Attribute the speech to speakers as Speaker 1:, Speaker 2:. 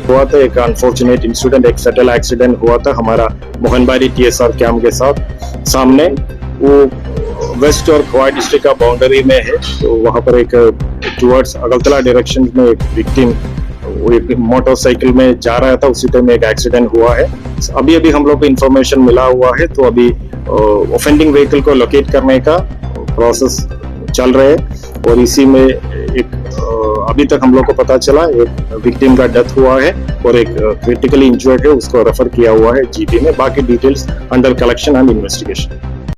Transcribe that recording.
Speaker 1: हुआ था एक अनफॉर्चुनेट इंसिडेंट, एक फैटल एक्सीडेंट हुआ था हमारा मोहनबारी TSR कैंप के साथ सामने। वो वेस्ट और खवाई डिस्ट्रिक्ट का बाउंड्री में है, तो वहाँ पर एक टुवर्ड्स अगलतला डायरेक्शन में एक विक्टिम वो एक मोटरसाइकिल में जा रहा था, उसी टाइम एक एक्सीडेंट हुआ है। अभी हम लोग को इन्फॉर्मेशन मिला हुआ है, तो अभी ऑफेंडिंग व्हीकल को लोकेट करने का प्रोसेस चल रहे हैं। और इसी में एक अभी तक हम लोग को पता चला एक विक्टिम का डेथ हुआ है और एक क्रिटिकली इंजर्ड है, उसको रेफर किया हुआ है GP में। बाकी details under collection and investigation.